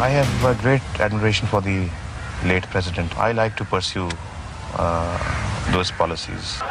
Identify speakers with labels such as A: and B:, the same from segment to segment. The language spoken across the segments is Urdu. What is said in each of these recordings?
A: I have a great admiration for the late president. I like to pursue those policies.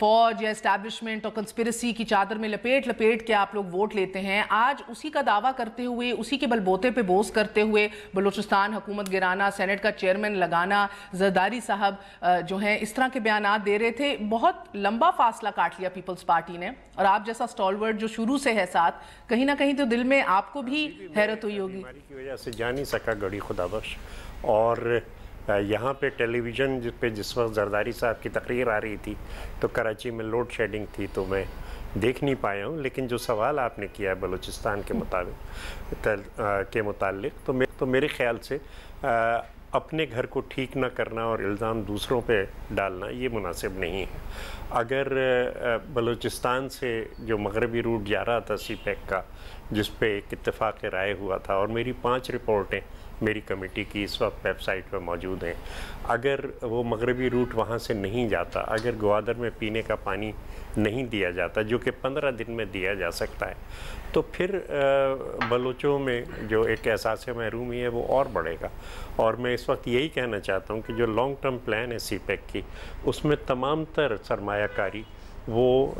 B: فوج یا اسٹیبلشمنٹ اور کنسپیرسی کی چادر میں لپیٹ کے آپ لوگ ووٹ لیتے ہیں. آج اسی کا دعویٰ کرتے ہوئے, اسی کے بلبوتے پہ بوس کرتے ہوئے بلوچستان حکومت گرانا, سینٹ کا چیئرمین لگانا, زرداری صاحب جو ہیں اس طرح کے بیانات دے رہے تھے. بہت لمبا فاصلہ کاٹ لیا پیپلز پارٹی نے, اور آپ جیسا سٹالورٹ جو شروع سے ہے ساتھ, کہیں نہ کہیں تو دل میں آپ کو بھی حیرت ہوئی ہوگی.
C: بیماری کی وجہ سے جا نہیں سکا گڑی خدا بخش. اور یہاں پہ ٹیلی ویژن پہ جس وقت زرداری صاحب کی تقریر آ رہی تھی تو کراچی میں لوڈ شیڈنگ تھی, تو میں دیکھ نہیں پایا ہوں. لیکن جو سوال آپ نے کیا ہے بلوچستان کے متعلق تو میرے خیال سے اپنے گھر کو ٹھیک نہ کرنا اور الزام دوسروں پہ ڈالنا یہ مناسب نہیں ہے. اگر بلوچستان سے جو مغربی روٹ جا رہا تھا سی پیک کا, جس پہ ایک اتفاق رائے ہوا تھا, اور میری 5 رپورٹیں میری کمیٹی کی اس وقت ویب سائٹ پہ موجود ہیں, اگر وہ مغربی روٹ وہاں سے نہیں جاتا, اگر گوادر میں پینے کا پانی نہیں دیا جاتا جو کہ 15 دن میں دیا جا سکتا ہے, تو پھر بلوچوں میں جو ایک احساس محرومی ہے وہ اور بڑھے گا. اور میں اس وقت یہی کہنا چاہتا ہوں کہ جو لانگ ٹرم پلان ہے سی پیک کی, اس میں تمام تر سرمایہ کاری وہ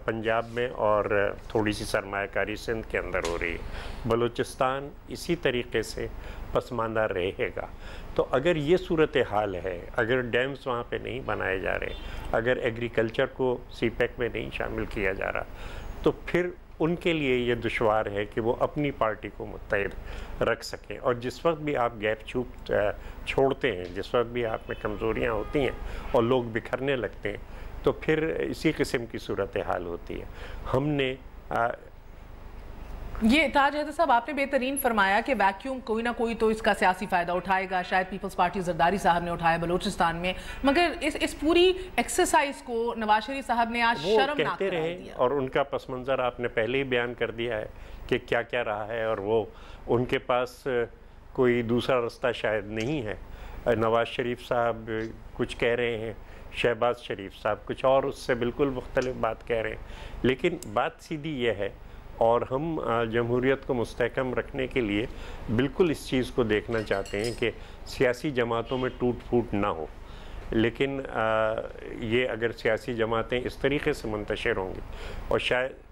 C: پنجاب میں اور تھوڑی سی سرمایہ کاری سندھ کے اندر ہو رہی ہے. بلوچستان اسی طریقے سے پسماندہ رہے گا. تو اگر یہ صورتحال ہے, اگر ڈیمز وہاں پہ نہیں بنائے جا رہے, اگر ایگریکلچر کو سی پیک میں نہیں شامل کیا جا رہا, تو پھر ان کے لیے یہ دشوار ہے کہ وہ اپنی پارٹی کو متحد رکھ سکیں. اور جس وقت بھی آپ گیپ چھوڑتے ہیں, جس وقت بھی آپ میں کمزوریاں ہوتی ہیں اور لوگ بکھرنے لگتے ہیں, تو پھر اسی قسم کی صورتحال ہوتی ہے. ہم نے
B: یہ تاج حیدر صاحب آپ نے بہترین فرمایا کہ ویکیوم کوئی نہ کوئی تو اس کا سیاسی فائدہ اٹھائے گا. شاید پیپلز پارٹی زرداری صاحب نے اٹھایا بلوچستان میں, مگر اس پوری ایکسرسائز کو نواز شریف صاحب نے آج شرمناک قرار دیا.
C: اور ان کا پس منظر آپ نے پہلے ہی بیان کر دیا ہے کہ کیا کیا رہا ہے, اور وہ ان کے پاس کوئی دوسرا رستہ شاید نہیں ہے. نواز شریف صاحب کچھ کہہ رہے ہیں, شہباز شریف صاحب کچھ اور اس سے بالکل مختلف بات کہہ رہے ہیں. لیکن بات سیدھی یہ ہے, اور ہم جمہوریت کو مستحکم رکھنے کے لیے بالکل اس چیز کو دیکھنا چاہتے ہیں کہ سیاسی جماعتوں میں ٹوٹ پھوٹ نہ ہو. لیکن یہ اگر سیاسی جماعتیں اس طریقے سے منتشر ہوں گی, اور شاید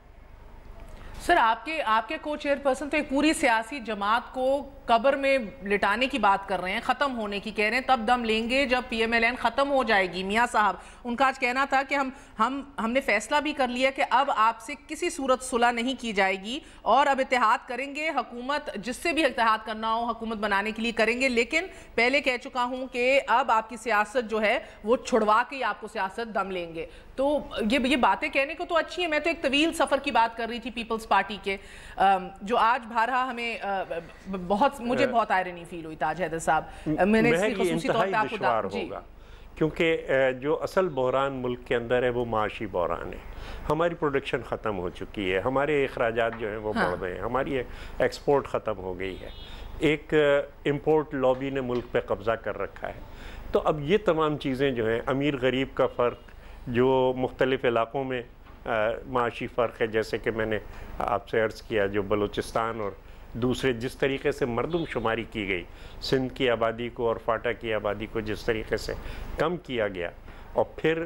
B: سر آپ کے کو چیئر پرسن تو ایک پوری سیاسی جماعت کو قبر میں لٹانے کی بات کر رہے ہیں, ختم ہونے کی کہہ رہے ہیں, تب دم لیں گے جب پی ایم ایل این ختم ہو جائے گی. میاں صاحب ان کا آج کہنا تھا کہ ہم نے فیصلہ بھی کر لیا کہ اب آپ سے کسی صورت صلح نہیں کی جائے گی, اور اب اتحاد کریں گے, حکومت جس سے بھی اتحاد کرنا ہو حکومت بنانے کے لیے کریں گے. لیکن پہلے کہہ چکا ہوں کہ اب آپ کی سیاست جو ہے وہ چھڑوا کے آپ کو سیاست دم لیں گے. تو یہ باتیں کہنے کو تو اچھی ہیں. میں تو ایک طویل سفر کی بات کر رہی تھی پیپلز پارٹی کے, جو آج بھارا ہمیں مجھے بہت آئرنی فیل ہوئی. تاج حیدر صاحب میں نے خصوصی طور پہ آپ کو
C: ہوگا, کیونکہ جو اصل بحران ملک کے اندر ہے وہ معاشی بحران ہے. ہماری پروڈکشن ختم ہو چکی ہے, ہمارے اخراجات جو ہیں وہ بڑھ رہے ہیں, ہماری ایکسپورٹ ختم ہو گئی ہے, ایک امپورٹ لابی نے ملک پہ قبضہ کر رکھا ہے. تو اب یہ تمام چیزیں جو ہیں, امیر غریب کا فرق جو مختلف علاقوں میں معاشی فرق ہے, جیسے کہ میں نے آپ سے عرض کیا, جو بلوچستان اور دوسرے جس طریقے سے مردم شماری کی گئی, سندھ کی آبادی کو اور فاٹا کی آبادی کو جس طریقے سے کم کیا گیا, اور پھر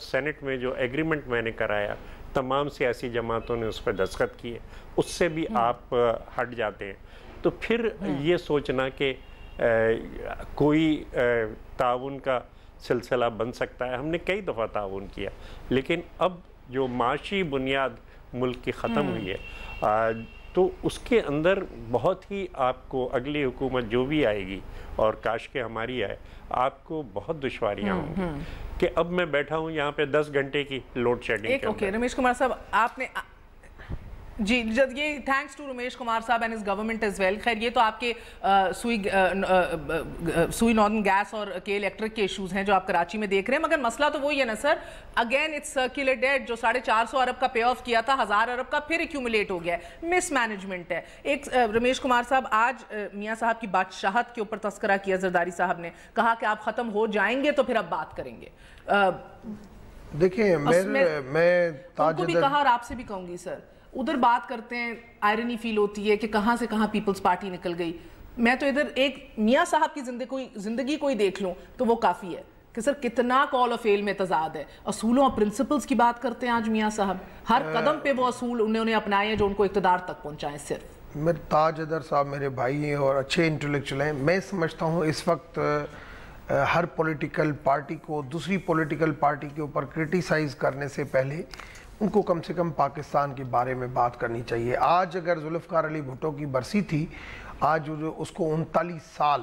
C: سینٹ میں جو ایگریمنٹ میں نے کرایا, تمام سیاسی جماعتوں نے اس پہ دستخط کیے, اس سے بھی آپ ہٹ جاتے ہیں. تو پھر یہ سوچنا کہ کوئی تعاون کا سلسلہ بن سکتا ہے, ہم نے کئی دفعہ تعاون کیا, لیکن اب جو معاشی بنیاد ملک کی ختم ہوئی ہے, تو اس کے اندر بہت ہی آپ کو اگلی حکومت جو بھی آئے گی, اور کاش کہ ہماری آئے, آپ کو بہت دشواریاں ہوں گی. کہ اب میں بیٹھا ہوں یہاں پہ 10 گھنٹے کی load shedding.
B: Okay Ramesh Kumar صاحب آپ نے جی یہ تھینکس ٹو رمیش کمار صاحب and his government as well. خیر یہ تو آپ کے سوئی ناردن گیس اور کے الیکٹرک کے ایشوز ہیں جو آپ کراچی میں دیکھ رہے ہیں, مگر مسئلہ تو وہی ہے نا سر, اگین اٹس سرکولر ڈیٹ. جو 450 ارب کا پے آف کیا تھا, 1000 ارب کا پھر ایکیومولیٹ ہو گیا ہے, مس مینجمنٹ ہے. ایک رمیش کمار صاحب آج میاں صاحب کی بادشاہت کے اوپر تذکرہ کیا زرداری صاحب نے, کہا کہ آپ ختم ہو جائیں گے تو پھر اب بات کریں گے.
D: دیکھیں میں
B: تاج کو بھی کہا اور آپ سے بھی کہوں گی سر, ادھر بات کرتے ہیں آئرنی فیل ہوتی ہے کہ کہاں سے کہاں پیپلز پارٹی نکل گئی. میں تو ادھر ایک میاں صاحب کی زندگی کوئی دیکھ لوں تو وہ کافی ہے. کہ سر کتنا کال آف فیل میں تضاد ہے. اصولوں اور پرنسپلز کی بات کرتے ہیں آج میاں صاحب, ہر قدم پہ وہ اصول انہوں نے اپنائے ہیں جو ان کو اقتدار تک پہنچائیں. صرف
D: میرے تاج ادر صاحب میرے بھائی ہیں اور اچھے انٹلیکچوئل ہیں. میں سمجھتا ہوں اس وقت ہر پولیٹیکل پارٹی کو دوسری پولیٹیکل پارٹی کے اوپر کرٹیسائز کرنے سے پہلے ان کو کم سے کم پاکستان کے بارے میں بات کرنی چاہیے. آج اگر ذوالفقار علی بھٹو کی برسی تھی, آج اس کو 39 سال,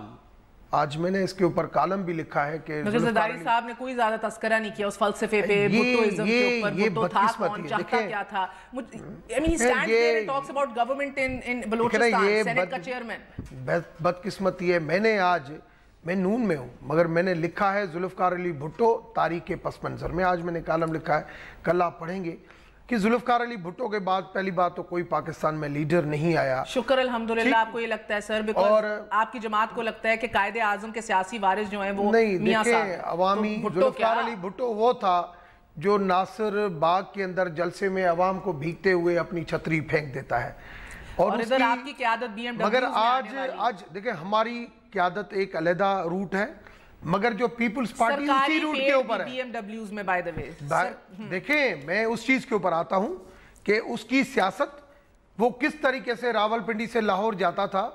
D: آج میں نے اس کے اوپر کالم بھی لکھا ہے کہ
B: زرداری صاحب نے کوئی زیادہ تذکرہ نہیں کیا اس فلسفے پہ, بھٹوازم کے اوپر, بھٹو تھا کون, چاہتا کیا تھا. I mean he stands there and talks about government in Balochistan, senate کا چیئرمین.
D: بدقسمتی ہے, میں نون میں ہوں مگر میں نے لکھا ہے ذوالفقار علی بھٹو تاریخ کے پس منظر میں. آج میں نے کالم لکھا ہے, کل آپ پڑھیں گے کہ ذوالفقار علی بھٹو کے بعد پہلی بات تو کوئی پاکستان میں لیڈر نہیں آیا.
B: شکر الحمدللہ. آپ کو یہ لگتا ہے سر بیکاز آپ کی جماعت کو لگتا ہے کہ قائد اعظم کے سیاسی وارث جو ہیں وہ میاں صاحب
D: نہیں, دیکھیں عوامی ذوالفقار علی بھٹو وہ تھا جو ناصر باغ کے اندر جلسے میں عوام کو بھیگتے ہوئے اپنی چھتری پھینک دیتا ہے.
B: اور ادھر آپ کی قیادت بی ایم ڈبلیوز میں آنے والی.
D: مگر آج دیکھیں ہماری قیادت ایک علیحدہ روٹ ہے, مگر جو پیپلز پارٹی اسی روٹ کے اوپر ہے.
B: بی ایم ڈبلیوز میں بائی دا وے
D: دیکھیں میں اس چیز کے اوپر آتا ہوں کہ اس کی سیاست وہ کس طریقے سے راولپنڈی سے لاہور جاتا تھا,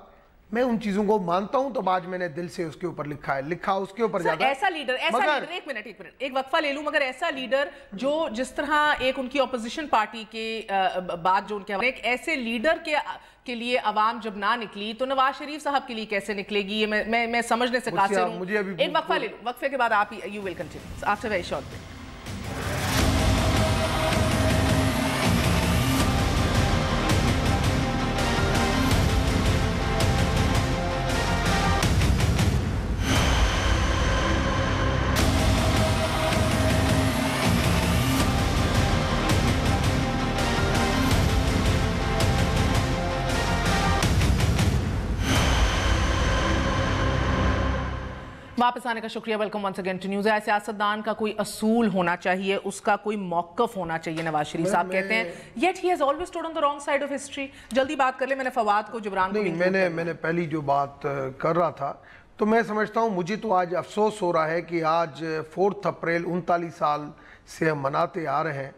D: میں ان چیزوں کو مانتا ہوں. تو آج میں نے دل سے اس کے اوپر لکھا اس کے اوپر جاتا ہے.
B: ایسا لیڈر ایک منٹ ایک وقفہ لے لوں, مگر ایسا لیڈر جو جس طرح ایک ان کی اپوزیشن پارٹی کے بعد جو ان کے ایک ایسے لیڈر کے لیے عوام جب نہ نکلی تو نواز شریف صاحب کے لیے کیسے نکلے گی, یہ میں سمجھنے سے قاصر ہوں. ایک وقفہ لے لوں, وقفے کے بعد آپ you will continue after very short break. واپس آنے کا شکریہ. Welcome once again to news. سیاستدان کا کوئی اصول ہونا چاہیے, اس کا کوئی موقف ہونا چاہیے. نواز شریف صاحب کہتے ہیں yet he has always stood on the wrong side of history. جلدی بات کر لیں, میں نے فواد کو جبران کو
D: میں نے پہلی جو بات کر رہا تھا تو میں سمجھتا ہوں مجھے تو آج افسوس ہو رہا ہے کہ آج 4 اپریل 39 سال سے ہم مناتے آ رہے ہیں.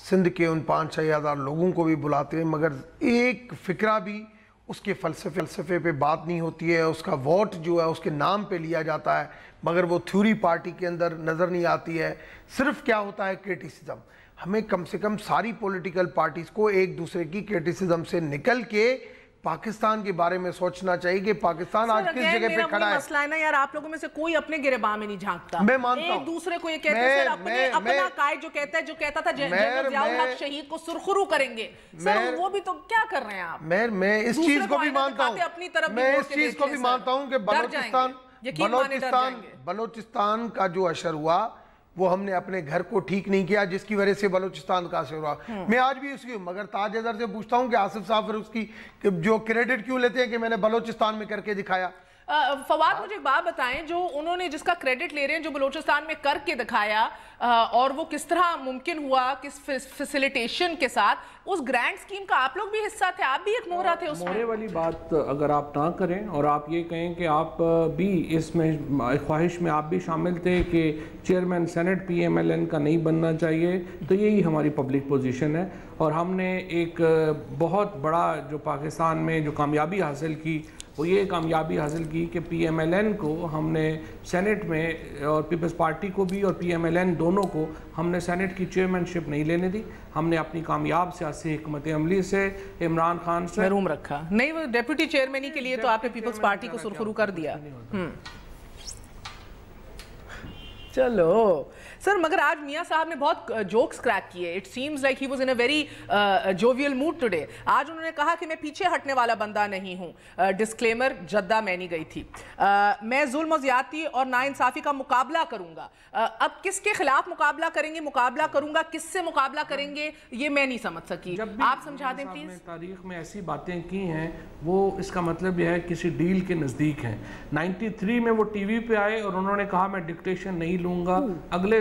D: سندھ کے ان 5-6 ہزار لوگوں کو بھی بلاتے ہیں, مگر ایک فکرہ بھی اس کے فلسفے پہ بات نہیں ہوتی ہے. اس کا ووٹ جو ہے اس کے نام پہ لیا جاتا ہے, مگر وہ تھیوری پارٹی کے اندر نظر نہیں آتی ہے. صرف کیا ہوتا ہے کرٹیسزم. ہمیں کم سے کم ساری پولیٹیکل پارٹیز کو ایک دوسرے کی کرٹیسزم سے نکل کے پاکستان کے بارے میں سوچنا چاہیے کہ پاکستان آج کس جگہ پہ کھڑا ہے.
B: مسئلہ ہے نا یار, آپ لوگوں میں سے کوئی اپنے گریباں میں نہیں جھانکتا.
D: میں مانتا ہوں
B: ایک دوسرے کو یہ کہتے ہیں سر اپنا قائد جو کہتا تھا جنرل ضیاء الحق شہید کو سرخرو کریں گے, سر وہ بھی تو کیا کر رہے ہیں آپ.
D: میں اس چیز کو بھی مانتا ہوں کہ بلوچستان کا جو اشر ہوا وہ ہم نے اپنے گھر کو ٹھیک نہیں کیا, جس کی وجہ سے بلوچستان کا اثر ہوا. میں آج بھی اس کی مگر تاج اظہر سے پوچھتا ہوں کہ آصف صاحب پھر اس کی جو کریڈٹ کیوں لیتے ہیں کہ میں نے بلوچستان میں کر کے دکھایا.
B: فواد مجھے ایک بات بتائیں, جو انہوں نے جس کا کریڈٹ لے رہے ہیں جو بلوچستان میں کر کے دکھایا, اور وہ کس طرح ممکن ہوا, کس فیسیلیٹیشن کے ساتھ, اس گرینڈ سکیم کا آپ لوگ بھی حصہ تھے, آپ بھی ایک مہرہ تھے اس میں.
E: مہرے والی بات اگر آپ نہ کریں اور آپ یہ کہیں کہ آپ بھی اس میں خواہش میں آپ بھی شامل تھے کہ chairman senate P M L N کا نہیں بننا چاہیے, تو یہی ہماری پبلک پوزیشن ہے. اور ہم نے ایک بہت بڑا جو پاکستان میں جو کامیابی حاصل کی وہ یہ کامیابی حاصل کی کہ پی ایم ایل این کو ہم نے سینٹ میں, اور پیپلز پارٹی کو بھی اور پی ایم ایل این دونوں کو ہم نے سینٹ کی چیئرمین شپ نہیں لینے دی. ہم نے اپنی کامیاب سیاسی حکمت عملی سے عمران خان سے
B: محروم رکھا. نہیں, وہ ڈیپوٹی چیئرمینی کے لیے تو آپ نے پیپلز پارٹی کو سرخرو کر دیا. چلو سر, مگر آج میاں صاحب نے بہت جوکس کریک کیے. It seems like he was in a very jovial mood today. آج انہوں نے کہا کہ میں پیچھے ہٹنے والا بندہ نہیں ہوں. ڈسکلیمر, جدہ میں نہیں گئی تھی. میں ظلم و زیادتی اور ناانصافی کا مقابلہ کروں گا. اب کس کے خلاف مقابلہ کریں گے, مقابلہ کروں گا کس سے مقابلہ کریں گے, یہ میں نہیں سمجھ سکی. آپ سمجھا دیں پلیز.
E: تاریخ میں ایسی باتیں کی ہیں وہ اس کا مطلب یہ ہے کسی ڈیل کے نزدیک ہیں. 93 میں وہ ٹی وی پہ آئے اور انہوں نے کہا میں ڈکٹیشن نہیں لوں گا. اگلے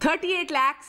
B: 38 lakhs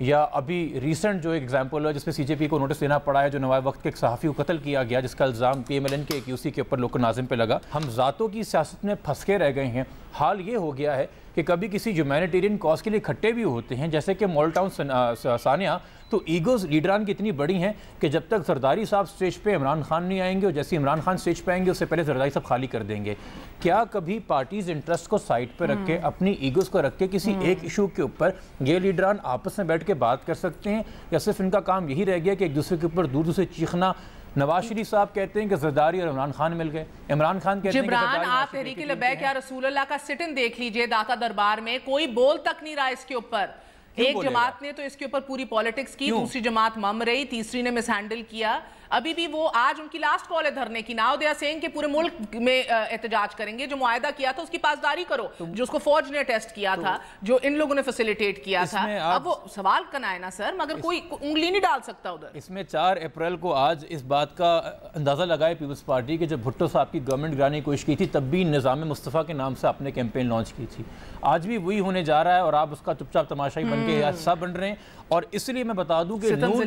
F: یا ابھی ریسنٹ جو ایک ایگزامپل ہے جس پہ سی جے پی کو نوٹس دینا پڑا ہے, جو نوائب وقت کے ایک صحافی کو قتل کیا گیا جس کا الزام پی ایم ایل این کے ایک یو سی کے اوپر لوکل ناظم پہ لگا. ہم ذاتوں کی سیاست میں پھنس کے رہ گئے ہیں. حال یہ ہو گیا ہے کہ کبھی کسی ہیومینیٹیرین کاز کے لیے اکٹھے بھی ہوتے ہیں, جیسے کہ مال ٹاؤن ثانیہ, تو ایگوز لیڈران کی اتنی بڑی ہیں کہ جب تک زرداری صاحب سٹیج پہ عمران خان نہیں آئیں گے, اور جیسے عمران خان سٹیج پہ آئیں گے اس سے پہلے زرداری صاحب خالی کر دیں گے. کیا کبھی پارٹیز انٹرسٹ کو سائڈ پہ رکھ کے, اپنی ایگوز کو رکھ کے کسی ایک ایشو کے اوپر یہ لیڈران آپس میں بیٹھ کے بات کر سکتے ہیں, یا صرف ان کا کام یہی رہ گیا کہ ایک دوسرے کے اوپر دور دور سے چیخنا؟ نواز شریف صاحب کہتے ہیں کہ زرداری اور عمران خان مل گئے, عمران خان کہتے ہیں کہ
B: جبران آپ تحریک لبیک یا رسول اللہ کا سٹن دیکھ لیجئے داتا دربار میں, کوئی بول تک نہیں رہا اس کے اوپر. ایک جماعت نے تو اس کے اوپر پوری پولیٹکس کی, دوسری جماعت مم رہی, تیسری نے مس ہینڈل کیا. ابھی بھی وہ آج ان کی لاسٹ کال ہے دھرنے کی. ناؤ دے آر سیئنگ کہ پورے ملک میں احتجاج کریں گے. جو معاہدہ کیا تھا اس کی پاسداری کرو, جو اس کو فوج نے ٹیسٹ کیا تھا, جو ان لوگوں نے فیسیلیٹیٹ کیا تھا. اب وہ سوال کرنا ہے نا سر, مگر کوئی انگلی نہیں ڈال سکتا ادھر.
F: اس میں 4 اپریل کو آج اس بات کا اندازہ لگائے پیپلز پارٹی کہ جب بھٹو صاحب کی گورنمنٹ گرانے کی کوشش کی تھی تب بھی نظام مصطفیٰ کے نام سے آپ نے کیمپین لانچ کی تھی. آج بھی وہی ہونے جا رہا ہے اور آپ اس کا چپ چاپ تماشائی بن کے حصہ بن رہے ہیں. اور اس لیے میں بتا دوں کہ نون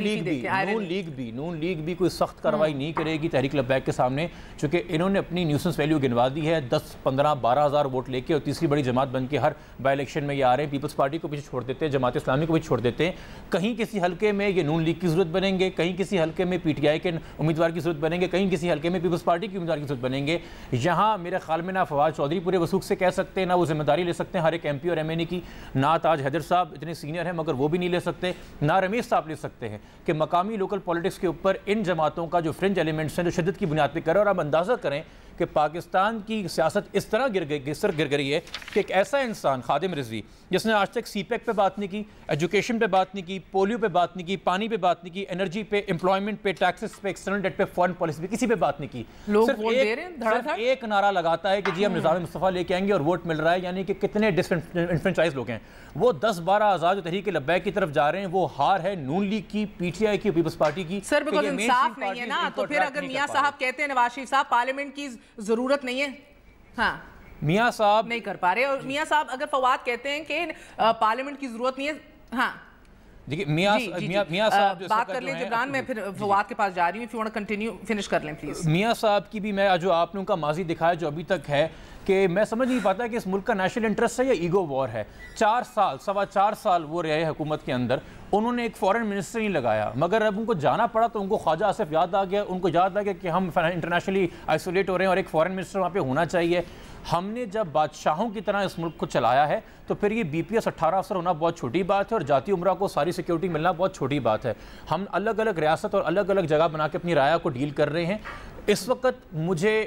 F: لیگ بھی کوئی سخت کارروائی نہیں کرے گی تحریک لبیک کے سامنے, چونکہ انہوں نے اپنی نیوسنس ویلیو گنوا دی ہے. 10 15 12 ہزار ووٹ لے کے اور تیسری بڑی جماعت بن کے ہر بائی الیکشن میں یہ آ رہے ہیں. پیپلز پارٹی کو پیچھے چھوڑ دیتے ہیں, جماعت اسلامی کو بھی چھوڑ دیتے ہیں. کہیں کسی حلقے میں یہ نون لیگ کی ضرورت بنیں گے, کہیں کسی حلقے میں پی ٹی آئی کے امیدوار کی ضرورت بنیں گے, کہیں کسی حلقے میں پیپلز پارٹی کی امیدوار کی ضرورت بنیں گے. یہاں میرے خیال میں نہ فواد چودھری پورے وثوق سے کہہ سکتے ہیں, نہ وہ ذمہ داری لے سکتے ہیں ہر ایک ایم پی اور ایم این اے کی, نہ تاج حیدر صاحب اتنے سینئر ہیں مگر وہ بھی نہیں لے سکتے, نہ رمیش صاحب لے سکتے ہیں کہ مقامی لوکل پولیٹکس کے اوپر ان جماعتوں کا جو فرنج ایلیمنٹس ہیں جو شدت کی بنیاد پہ کرے. اور آپ اندازہ کریں کہ پاکستان کی سیاست اس طرح گر گئی ہے کہ ایک ایسا انسان خادم رضوی جس نے آج تک سی پیک پہ بات نہیں کی, ایجوکیشن پہ بات نہیں کی, پولیو پہ بات نہیں کی, پانی پہ بات نہیں کی, انرجی پہ, امپلائمنٹ پہ, ٹیکسز پہ, ایکسٹرنل ڈیٹ پہ, فارن پالیسی پہ, کسی پہ بات نہیں کی. صرف ایک نعرہ لگاتا ہے کہ جی ہم نظام مصطفیٰ لے کے آئیں گے اور ووٹ مل رہا ہے. یعنی کہ کتنے ڈسفرنچائز لوگ ہیں. وہ 10-12 ہزار جو تحریک لبیک کی طرف جا رہے ہیں وہ ہار ہے نون لیگ کی, پی ٹی آئی کی, پیپلز پارٹی کی.
B: سر بیکاز انصاف نہیں ہے نا, تو پھر اگر میاں صاحب کہتے ہیں نواز شریف صاحب پارلیمنٹ کی ضرورت نہیں ہے, ہاں
F: میاں صاحب
B: نہیں کر پا رہے, اور میاں صاحب اگر فواد کہتے ہیں کہ پارلیمنٹ کی ضرورت نہیں ہے, ہاں
F: دیکھیں میاں صاحب
B: بات کر لیں جبران, میں پھر فواد کے پاس جا رہی ہوں, if you want to continue finish کر لیں پلیز.
F: میاں صاحب کی بھی میں جو آپ نے ان کا ماضی دکھایا جو ابھی تک ہے کہ میں سمجھ نہیں پاتا کہ اس ملک کا نیشنل انٹرسٹ ہے یا ایگو وار ہے. 4 سال وہ رہے حکومت کے اندر, انہوں نے ایک فورن منسٹر نہیں لگایا, مگر اب ان کو جانا پڑا تو ان کو خواجہ آصف یاد آ گیا, ان کو یاد آ گیا کہ ہم انٹرنیشنلی آئسولیٹ ہو رہے ہیں اور ایک فورن منسٹر وہاں پہ ہونا چاہیے. ہم نے جب بادشاہوں کی طرح اس ملک کو چلایا ہے تو پھر یہ بی پی ایس 18 افسر ہونا بہت چھوٹی بات ہے اور جاتی عمرہ کو ساری سیکیورٹی ملنا بہت چھوٹی بات ہے. ہم الگ الگ ریاست اور الگ الگ جگہ بنا کے اپنی رعایا کو ڈیل کر رہے ہیں. اس وقت مجھے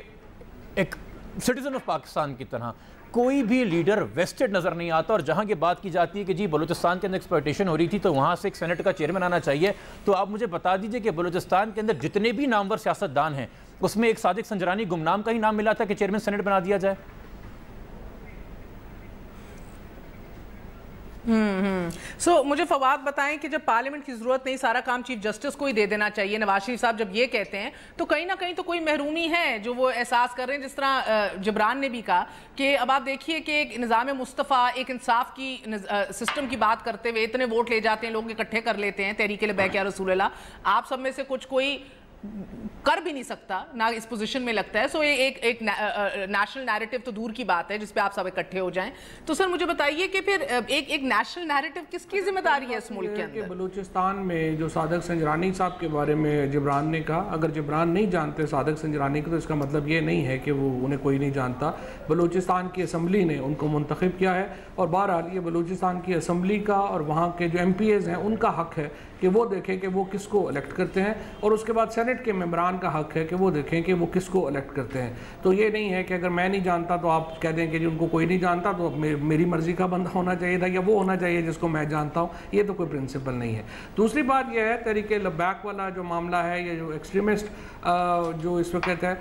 F: ایک سٹیزن آف پاکستان کی طرح کوئی بھی لیڈر ویسٹڈ نظر نہیں آتا. اور جہاں کی بات کی جاتی ہے کہ جی بلوچستان کے اندر ایکسپلوٹیشن ہو رہی تھی تو وہاں سے ایک سینٹ کا چیئرمین آنا چاہیے, تو آپ مجھے بتا دیجئے کہ بلوچستان کے اندر جتنے بھی نامور سیاستدان ہیں اس میں ایک صادق سنجرانی گمنام کا ہی نام ملا تھا کہ چیئرمین سینٹ بنا دیا جائے.
B: سو مجھے فواد بتائیں کہ جب پارلیمنٹ کی ضرورت نہیں, سارا کام چیف جسٹس کو ہی دے دینا چاہیے, نواز شریف صاحب جب یہ کہتے ہیں تو کہیں نہ کہیں تو کوئی محرومی ہے جو وہ احساس کر رہے ہیں, جس طرح جبران نے بھی کہا کہ اب آپ دیکھیے کہ ایک نظام مصطفیٰ, ایک انصاف کی سسٹم کی بات کرتے ہوئے اتنے ووٹ لے جاتے ہیں, لوگ اکٹھے کر لیتے ہیں تحریک لبیک یا رسول اللہ. آپ سب میں سے کوئی کر بھی نہیں سکتا, نہ اس پوزیشن میں لگتا ہے. سو ایک نیشنل نیریٹو تو دور کی بات ہے جس پہ آپ سب اکٹھے ہو جائیں. تو سر مجھے بتائیے کہ پھر ایک نیشنل نیریٹو کس کی ذمہ داری ہے اس ملک کے اندر؟
E: بلوچستان میں جو صادق سنجرانی صاحب کے بارے میں جبران نے کہا, اگر جبران نہیں جانتے صادق سنجرانی کو تو اس کا مطلب یہ نہیں ہے کہ وہ انہیں کوئی نہیں جانتا. بلوچستان کی اسمبلی نے ان کو منتخب کیا ہے اور بہرحال یہ بلوچستان کی اسمبلی کا اور وہاں کے جو ایم پی ایز ہیں ان کا حق ہے کہ وہ دیکھیں کہ وہ کس کو الیکٹ کرتے ہیں, اور اس کے بعد سینٹ کے ممبران کا حق ہے کہ وہ دیکھیں کہ وہ کس کو الیکٹ کرتے ہیں. تو یہ نہیں ہے کہ اگر میں نہیں جانتا تو آپ کہہ دیں کہ ان کو کوئی نہیں جانتا تو میری مرضی کا بندہ ہونا چاہیے تھا یا وہ ہونا چاہیے جس کو میں جانتا ہوں. یہ تو کوئی پرنسپل نہیں ہے. دوسری بات یہ ہے تحریک لبیک والا جو معاملہ ہے, یہ جو ایکسٹریمسٹ جو اس وقت ہے,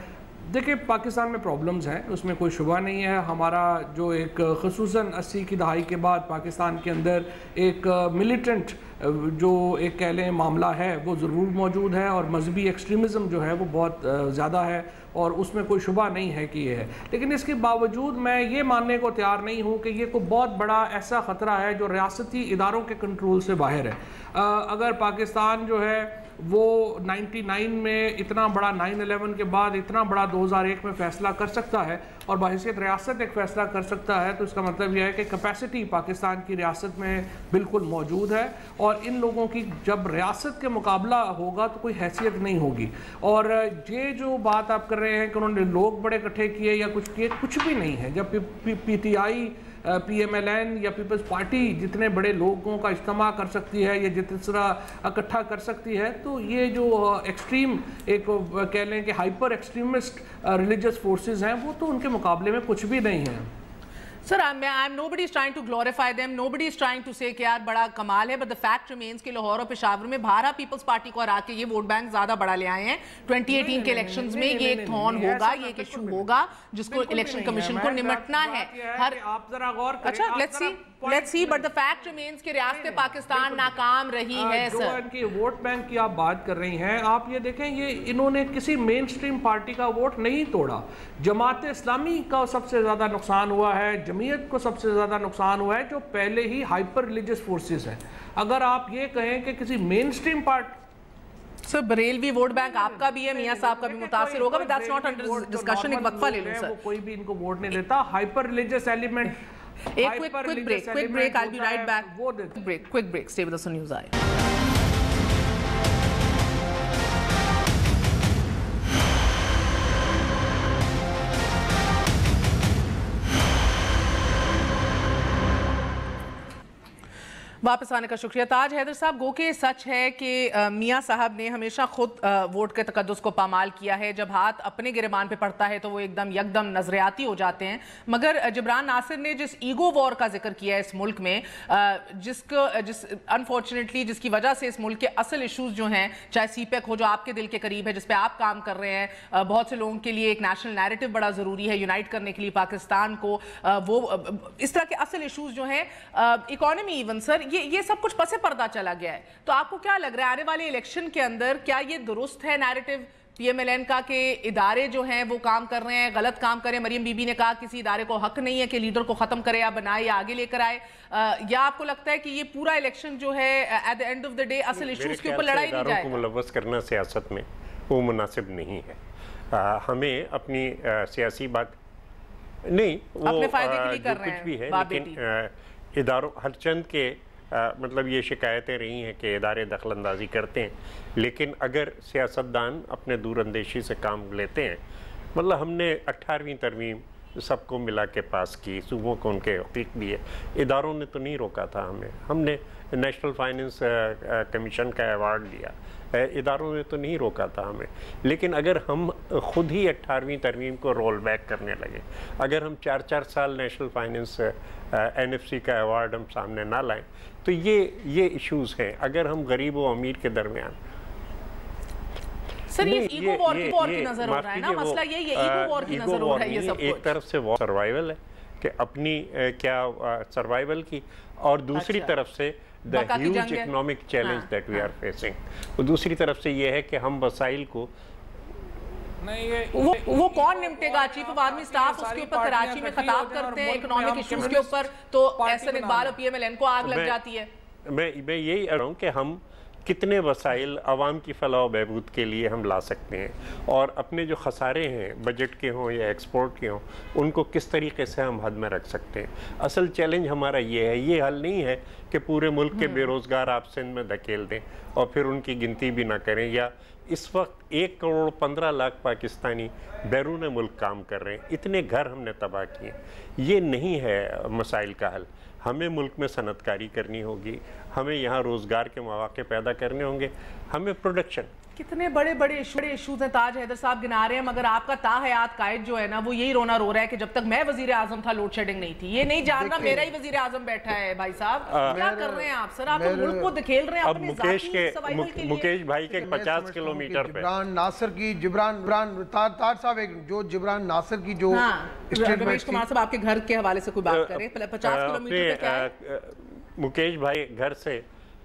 E: دیکھیں پاکستان میں پرابلمز ہیں, اس میں کوئی شبہ نہیں ہے. ہمارا جو ایک خصوصاً 80 کی دہائی کے بعد پاکستان کے اندر ایک ملیٹنٹ جو ایک کہہ لیں معاملہ ہے وہ ضرور موجود ہے، اور مذہبی ایکسٹریمزم جو ہے وہ بہت زیادہ ہے، اور اس میں کوئی شبہ نہیں ہے کہ یہ ہے، لیکن اس کے باوجود میں یہ ماننے کو تیار نہیں ہوں کہ یہ کوئی بہت بڑا ایسا خطرہ ہے جو ریاستی اداروں کے کنٹرول سے باہر ہے۔ اگر پاکستان جو ہے وہ 99 میں اتنا بڑا 9/11 کے بعد اتنا بڑا 2001 میں فیصلہ کر سکتا ہے اور بحیثیت ریاست ایک فیصلہ کر سکتا ہے، تو اس کا مطلب یہ ہے کہ کیپیسٹی پاکستان کی ریاست میں بالکل موجود ہے، اور ان لوگوں کی جب ریاست کے مقابلہ ہوگا تو کوئی حیثیت نہیں ہوگی۔ اور یہ جو بات آپ کر رہے ہیں کہ انہوں نے لوگ بڑے اکٹھے کیے یا کچھ کیے، کچھ بھی نہیں ہے۔ جب P T I, P M L N یا پیپلز پارٹی جتنے بڑے لوگوں کا اجتماع کر سکتی ہے یا جس طرح اکٹھا کر سکتی ہے، تو یہ جو ایکسٹریم ایک کہہ لیں کہ ہائپر ایکسٹریمسٹ ریلیجس فورسز ہیں وہ تو ان کے مقابلے میں کچھ بھی نہیں ہیں۔
B: Sir, nobody is trying to glorify them, nobody is trying to say کہ یار بڑا کمال ہے, but the fact remains کہ لاہور اور پشاور میں بھارا پیپلز پارٹی کو ہرا کے یہ ووٹ بینک زیادہ بڑا لے آئے ہیں۔ 2018 کے الیکشنز میں یہ ایک تھون ہوگا، یہ ایک ایشو ہوگا جس کو الیکشن کمیشن کو نمٹنا ہے۔
E: آپ ذرا غور کریں،
B: اچھا let's see, but the fact remains کہ ریاست پاکستان ناکام رہی ہے۔
E: جو ان کی ووٹ بینک کی آپ بات کر رہی ہیں، آپ یہ دیکھیں یہ انہوں نے کسی مین سٹریم پارٹی کا ووٹ نہیں توڑا۔ جماعت اسلامی کا سب سے زیادہ نقصان ہوا ہے، جمعیت کو سب سے زیادہ نقصان ہوا ہے جو پہلے ہی ہائپر ریلیجس فورسز ہیں۔ اگر آپ یہ کہیں کہ کسی مین سٹریم پارٹی
B: سر بریلوی ووٹ بینک آپ کا بھی ہے، میاں صاحب کا بھی متاثر ہوگا، but that's not under discussion۔ ایک وقفہ لے لوں سر،
E: کوئی بھی ان کو ووٹ نہیں دیتا۔ ہائپر ریلیجس ایلیمنٹ،
B: ایک quick break, I'll be right back. Quick break, stay with us on News Eye. واپس آنے کا شکریہ۔ تاج حیدر صاحب، گو کہ سچ ہے کہ میاں صاحب نے ہمیشہ خود ووٹ کے تقدس کو پامال کیا ہے، جب ہاتھ اپنے گریبان پہ پڑتا ہے تو وہ ایک دم نظریاتی ہو جاتے ہیں، مگر جبران ناصر نے جس ایگو وار کا ذکر کیا ہے اس ملک میں، انفارچونیٹلی جس کی وجہ سے اس ملک کے اصل ایشوز جو ہیں، چاہے سی پیک ہو جو آپ کے دل کے قریب ہے، جس پہ آپ کام کر رہے ہیں، بہت سے لوگوں کے لیے ایک نیشنل نیریٹو بڑا ضروری ہے یونائٹ کرنے کے لیے پاکستان کو، وہ اس طرح کے اصل ایشوز جو ہیں، اکانومی ایون سر، یہ سب کچھ پس پردہ چلا گیا ہے۔ تو آپ کو کیا لگ رہا ہے آنے والے الیکشن کے اندر کیا یہ درست ہے narrative P M L N کا کہ ادارے جو ہیں وہ کام کر رہے ہیں، غلط کام کریں؟ مریم بی بی نے کہا کسی ادارے کو حق نہیں ہے کہ لیڈر کو ختم کرے یا بنائے یا آگے لے کر آئے، یا آپ کو لگتا ہے کہ یہ پورا الیکشن جو ہے at the end of the day اصل ایشوز کے اوپر لڑائی نہیں جائے گا؟
C: اداروں کو ملوث کرنا سیاست میں وہ مناسب نہیں ہے۔ ہمیں اپنی سیاسی بات نہیں، وہ جو کچھ بھی ہے، لیکن اداروں ہر چند کے مطلب یہ شکایتیں رہی ہیں کہ ادارے دخل اندازی کرتے ہیں، لیکن اگر سیاستدان اپنے دور اندیشی سے کام لیتے ہیں، مطلب ہم نے 18ویں ترمیم سب کو ملا کے پاس کی، صوبوں کو ان کے حقوق دیے، اداروں نے تو نہیں روکا تھا ہمیں، ہم نے نیشنل فائننس کمیشن کا ایوارڈ دیا، اداروں نے تو نہیں روکا تھا ہمیں، لیکن اگر ہم خود ہی 18ویں ترمیم کو رول بیک کرنے لگے، اگر ہم 4 سال national finance N F C کا ایوارڈ ہم سامنے نہ لائیں تو یہ ایشوز ہیں۔ اگر ہم غریب و امیر کے درمیان
B: سر یہ ایگو وار کی نظر ہو رہا ہے نا، مسئلہ یہ ایگو وار کی نظر ہو رہا ہے، یہ سب کچھ
C: ایک طرف سے وہ سروائیول ہے کہ اپنی کیا سروائیول کی، اور دوسری طرف سے the huge economic challenge that we are facing، اور دوسری طرف سے یہ ہے کہ ہم وسائل کو
B: وہ کون نمٹے گا؟ چیف آف آرمی سٹاف اس کے اوپر کراچی میں خطاب کرتے ہیں اکنامک ایشوز کے اوپر، تو احسن اقبال اور پی ایم ایل این کو آگ لگ جاتی ہے۔
C: میں یہی کہہ رہا ہوں کہ ہم کتنے وسائل عوام کی فلاح و بہبود کے لیے ہم لا سکتے ہیں، اور اپنے جو خسارے ہیں بجٹ کے ہوں یا ایکسپورٹ کے ہوں ان کو کس طریقے سے ہم حد میں رکھ سکتے ہیں۔ اصل چیلنج ہمارا یہ ہے، یہ حل نہیں ہے کہ پورے ملک کے بے روزگار آپ سندھ میں دھکیل دیں اور پھر ان کی گنتی بھی نہ کریں، یا اس وقت 1,15,00,000 پاکستانی بیرون ملک کام کر رہے ہیں، اتنے گھر ہم نے تباہ کیے۔ یہ نہیں ہے مسائل کا حل۔ ہمیں ملک میں صنعت کاری کرنی ہوگی، ہمیں یہاں روزگار کے مواقع پیدا کرنے ہوں گے، ہمیں پروڈکشن۔
B: کتنے بڑے ایشوز ہیں تاج حیدر صاحب گنا رہے ہیں، مگر آپ کا تا حیات قائد جو ہے نا وہ یہی رونا رو رہا ہے کہ جب تک میں وزیر اعظم تھا لوڈ شیڈنگ نہیں تھی۔ یہ نہیں جان رہا میرا ہی وزیر اعظم بیٹھا ہے۔ بھائی صاحب کیا کر رہے ہیں آپ؟ سر آپ ملک کو دکھیل رہے ہیں اپنے ذاتی سوائیول کے لیے۔
C: مکیش بھائی کے 50 کلومیٹر پہ
D: جبران ناصر کی تاج صاحب جو جبران ناصر کی جو
B: رمیش کمار صاحب آپ کے گھر کے حوالے سے کوئی بات کریں، 50 کلومیٹر پہ کیا ہے؟
C: مکیش بھائی گھر سے